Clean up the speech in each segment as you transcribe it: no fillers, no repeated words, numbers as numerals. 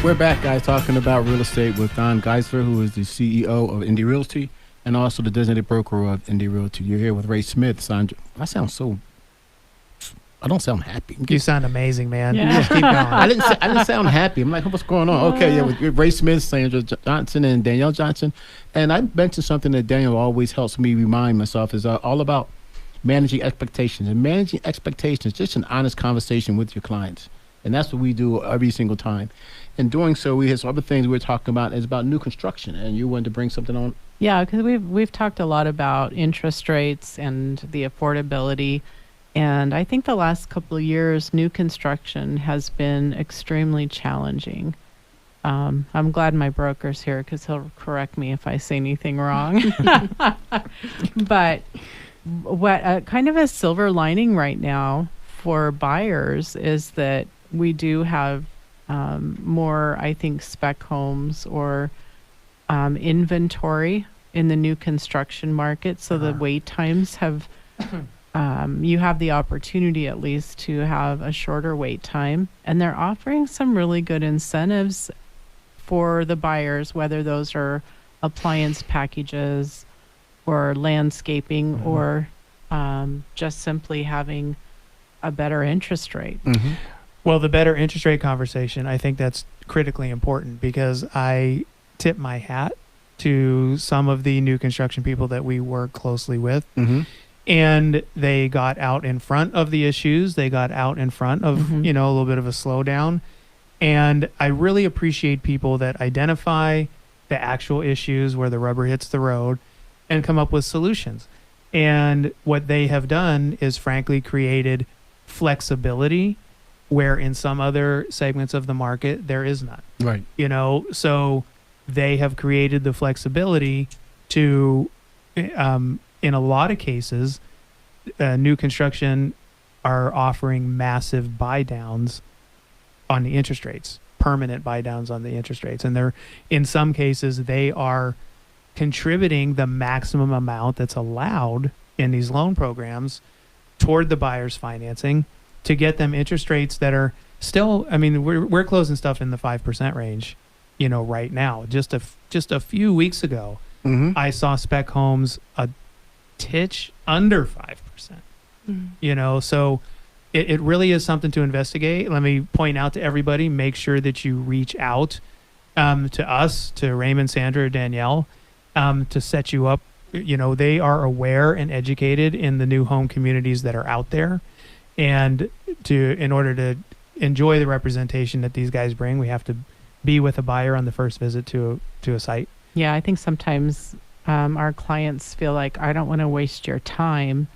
We're back, guys, talking about real estate with Don Geisler, who is the CEO of Indy Realty and also the designated broker of Indy Realty. You're here with Ray Smith, Sandra. I don't sound happy. You sound amazing, man. Yeah. Just keep going. I didn't sound happy. I'm like, what's going on? Okay, yeah, with Ray Smith, Sandra Johnson, and Danielle Johnson. And I mentioned something that Danielle always helps me remind myself is all about managing expectations. And managing expectations is just an honest conversation with your clients. And that's what we do every single time. In doing so, we have some other things we're talking about is about new construction. And you wanted to bring something on? Yeah, because we've talked a lot about interest rates and the affordability. And I think the last couple of years, new construction has been extremely challenging. I'm glad my broker's here because he'll correct me if I say anything wrong. But what kind of a silver lining right now for buyers is that we do have more, I think, spec homes or inventory in the new construction market. So the wait times have, you have the opportunity at least to have a shorter wait time. And they're offering some really good incentives for the buyers, whether those are appliance packages or landscaping or just simply having a better interest rate. Mm-hmm. Well, the better interest rate conversation, I think that's critically important because I tip my hat to some of the new construction people that we work closely with. Mm-hmm. And they got out in front of the issues. They got out in front of, a little bit of a slowdown. And I really appreciate people that identify the actual issues where the rubber hits the road and come up with solutions. And what they have done is frankly created flexibility where in some other segments of the market there is none. Right. So they have created the flexibility to, in a lot of cases, new construction are offering massive buy downs on the interest rates, permanent buy downs on the interest rates. And they're, in some cases, they are contributing the maximum amount that's allowed in these loan programs toward the buyer's financing to get them interest rates that are still, we're closing stuff in the 5% range, right now. Just a few weeks ago, I saw spec homes a titch under 5%. So it really is something to investigate. Let me point out to everybody, make sure that you reach out to us, to Raymond, Sandra, Danielle, to set you up. They are aware and educated in the new home communities that are out there. And in order to enjoy the representation that these guys bring, we have to be with a buyer on the first visit to a site. Yeah, I think sometimes our clients feel like, I don't want to waste your time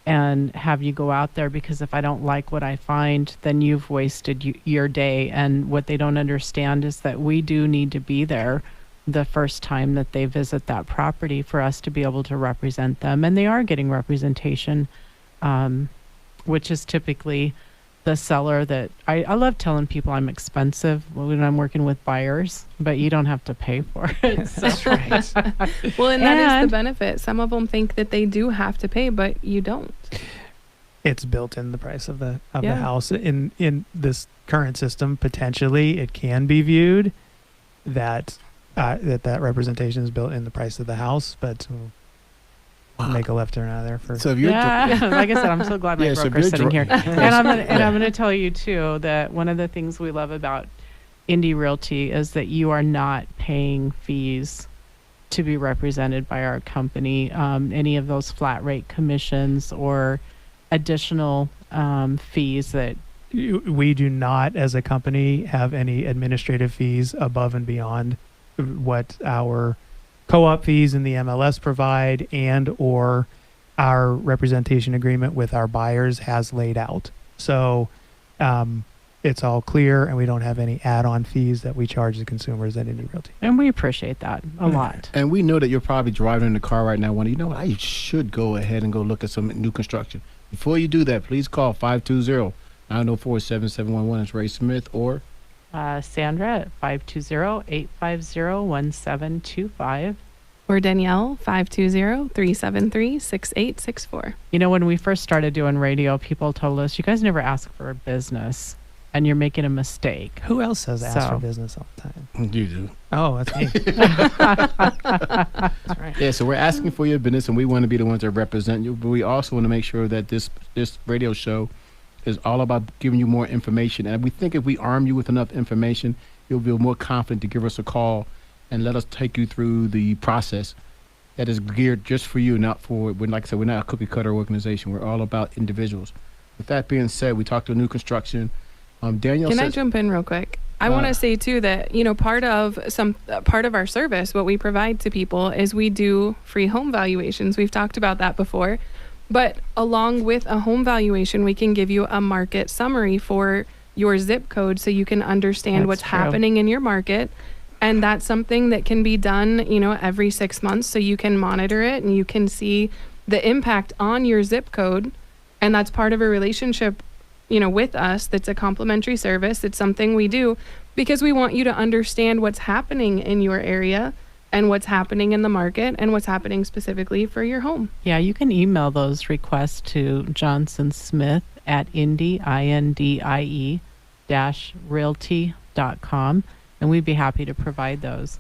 and have you go out there because if I don't like what I find, then you've wasted your day. And what they don't understand is that we do need to be there the first time that they visit that property for us to be able to represent them. And they are getting representation, which is typically the seller that I love telling people I'm expensive when I'm working with buyers, but you don't have to pay for it. So. That's right. Well, and that is the benefit. Some of them think that they do have to pay, but you don't. It's built in the price of the house. In this current system, potentially it can be viewed that representation is built in the price of the house, but make a left turn out of there first. So if you're like I said, I'm so glad my broker's sitting here. And I'm going to tell you too that one of the things we love about Indy Realty is that you are not paying fees to be represented by our company. Any of those flat rate commissions or additional fees that we do not, as a company, have any administrative fees above and beyond what our co-op fees in the MLS provide and or our representation agreement with our buyers has laid out. So it's all clear, and we don't have any add-on fees that we charge the consumers at Indy Realty. And we appreciate that a lot. And we know that you're probably driving in the car right now wondering, I should go ahead and go look at some new construction. Before you do that, please call 520-904-7711. It's Ray Smith or Sandra at 520-850-1725. Or Danielle, 520-373-6864. When we first started doing radio, people told us, you guys never ask for a business. and you're making a mistake. Who else says ask for So- business all the time? You do. Oh, that's me. That's right. Yeah, so we're asking for your business, and we want to be the ones that represent you. But we also want to make sure that this radio show is all about giving you more information. And we think if we arm you with enough information, you'll feel more confident to give us a call and let us take you through the process that is geared just for you, not for, like I said, we're not a cookie cutter organization. We're all about individuals. With that being said, we talked to new construction. Danielle Can I says, jump in real quick? I want to say too that part of our service, what we provide to people is we do free home valuations. We've talked about that before, but along with a home valuation, we can give you a market summary for your zip code so you can understand That's what's true. happening in your market. And that's something that can be done, every 6 months, so you can monitor it and you can see the impact on your zip code. And that's part of a relationship with us. That's a complimentary service. It's something we do because we want you to understand what's happening in your area and what's happening in the market and what's happening specifically for your home. Yeah, you can email those requests to Johnson Smith at indie-realty.com, and we'd be happy to provide those.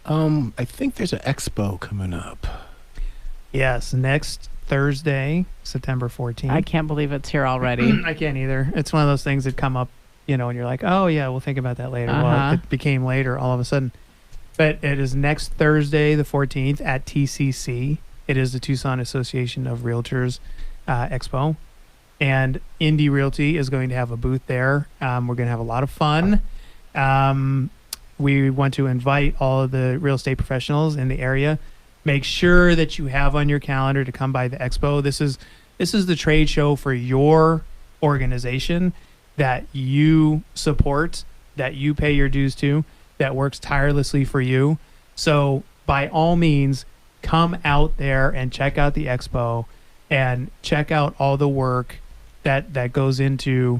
I think there's an expo coming up. Yes, next Thursday, September 14th. I can't believe it's here already. I can't either. It's one of those things that come up, and you're like, oh, yeah, we'll think about that later. Well, Uh-huh. it became later all of a sudden. But it is next Thursday, the 14th, at TCC. It is the Tucson Association of Realtors Expo. And Indie Realty is going to have a booth there. We're going to have a lot of fun. We want to invite all of the real estate professionals in the area. Make sure that you have on your calendar to come by the expo. This is the trade show for your organization that you support, that you pay your dues to, that works tirelessly for you. So by all means, come out there and check out the expo and check out all the work that goes into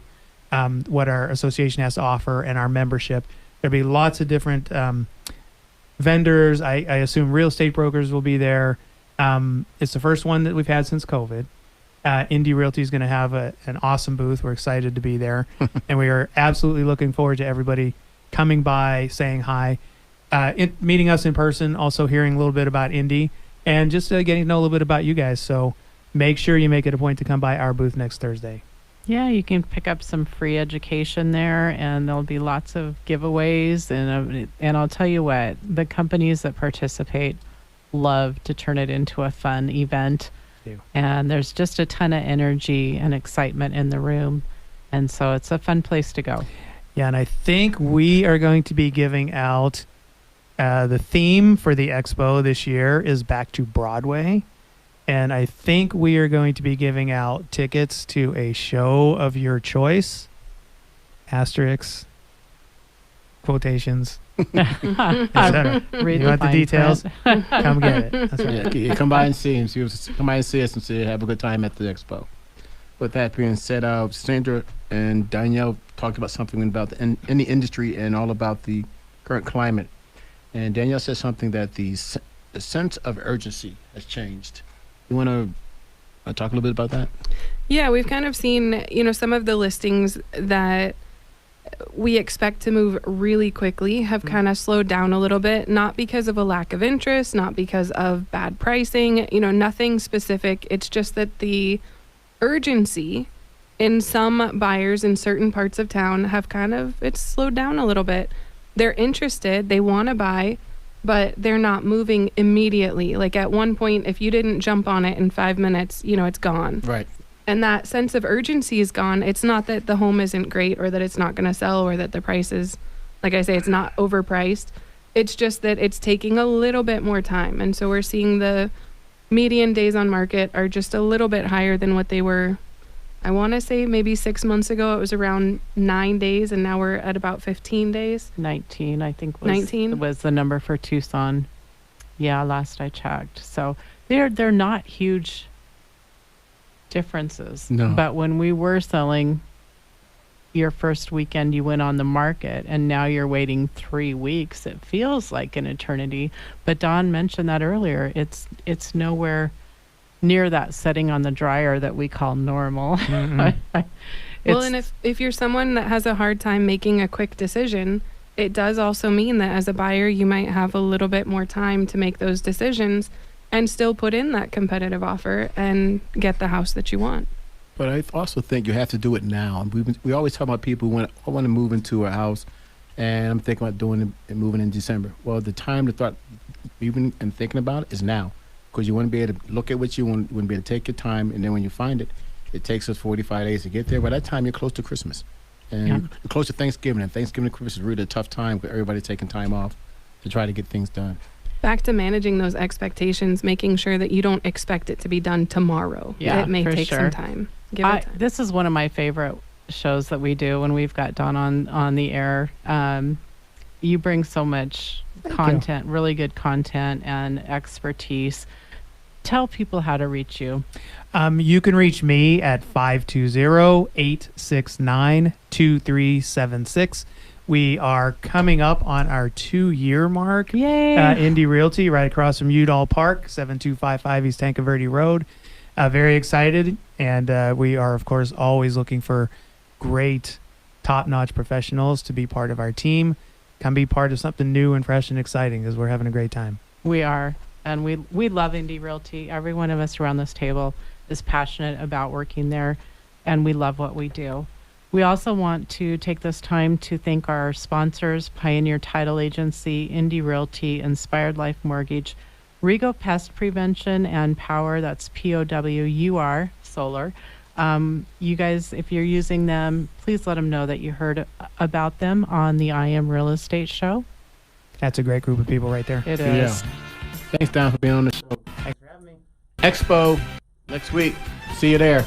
what our association has to offer and our membership. There'll be lots of different vendors. I assume real estate brokers will be there. It's the first one that we've had since COVID. Indie Realty is going to have an awesome booth. We're excited to be there. And we are absolutely looking forward to everybody coming by, saying hi, meeting us in person, also hearing a little bit about Indie, and just getting to know a little bit about you guys. So make sure you make it a point to come by our booth next Thursday. Yeah, you can pick up some free education there, and there'll be lots of giveaways. And I'll tell you what, the companies that participate love to turn it into a fun event. They do. And there's just a ton of energy and excitement in the room. And so it's a fun place to go. Yeah, and I think we are going to be giving out the theme for the expo this year is Back to Broadway. And I think we are going to be giving out tickets to a show of your choice. Asterisks, quotations, etc. Read You want the fine details? print. Come get it. That's right. Yeah, come by and see him. Come by and see us and have a good time at the expo. With that being said, Sandra and Danielle talked about something about in the industry and all about the current climate. And Danielle said something that the sense of urgency has changed. You want to talk a little bit about that? Yeah, we've kind of seen, some of the listings that we expect to move really quickly have kind of slowed down a little bit, not because of a lack of interest, not because of bad pricing, nothing specific. It's just that the urgency in some buyers in certain parts of town have it's slowed down a little bit. They're interested, they want to buy, but they're not moving immediately. Like at one point, if you didn't jump on it in 5 minutes, it's gone. Right. And that sense of urgency is gone. It's not that the home isn't great or that it's not going to sell or that the price is, like I say, it's not overpriced. It's just that it's taking a little bit more time. And so we're seeing the median days on market are just a little bit higher than what they were. I want to say maybe 6 months ago, it was around 9 days, and now we're at about 15 days. 19, I think, 19? was the number for Tucson. Yeah, last I checked. So they're not huge differences. No. But when we were selling, your first weekend you went on the market, and now you're waiting 3 weeks. It feels like an eternity. But Dawn mentioned that earlier. It's nowhere near that setting on the dryer that we call normal. Mhm. Well, and if you're someone that has a hard time making a quick decision, it does also mean that as a buyer, you might have a little bit more time to make those decisions and still put in that competitive offer and get the house that you want. But I also think you have to do it now. We always talk about people who want to move into a house, and I'm thinking about doing it, moving in December. Well, the time to start even and thinking about it is now, because you want to be able to look at what you want to be able to take your time, and then when you find it, it takes us 45 days to get there. By that time, you're close to Christmas, and you're close to Thanksgiving. And Thanksgiving and Christmas is really a tough time with everybody taking time off to try to get things done. Back to managing those expectations, making sure that you don't expect it to be done tomorrow. Yeah, it may for take sure. some time. Give it time. This is one of my favorite shows that we do when we've got Dawn on the air. You bring so much content, really good content and expertise. Tell people how to reach you. You can reach me at 520-869-2376. We are coming up on our 2-year mark. Yay! Indy Realty, right across from Udall Park, 7255 East Tanca Verde Road. Very excited, and we are, of course, always looking for great, top-notch professionals to be part of our team. Come be part of something new and fresh and exciting, because we're having a great time. We are, and we love Indy Realty. Every one of us around this table is passionate about working there, and we love what we do. We also want to take this time to thank our sponsors, Pioneer Title Agency, Indy Realty, Inspired Life Mortgage, Rego Pest Prevention and Power, that's POWUR, Solar. You guys, if you're using them, please let them know that you heard about them on the I Am Real Estate Show. That's a great group of people right there. It is. Thanks, Don, for being on the show. Thanks for having me. Expo next week. See you there.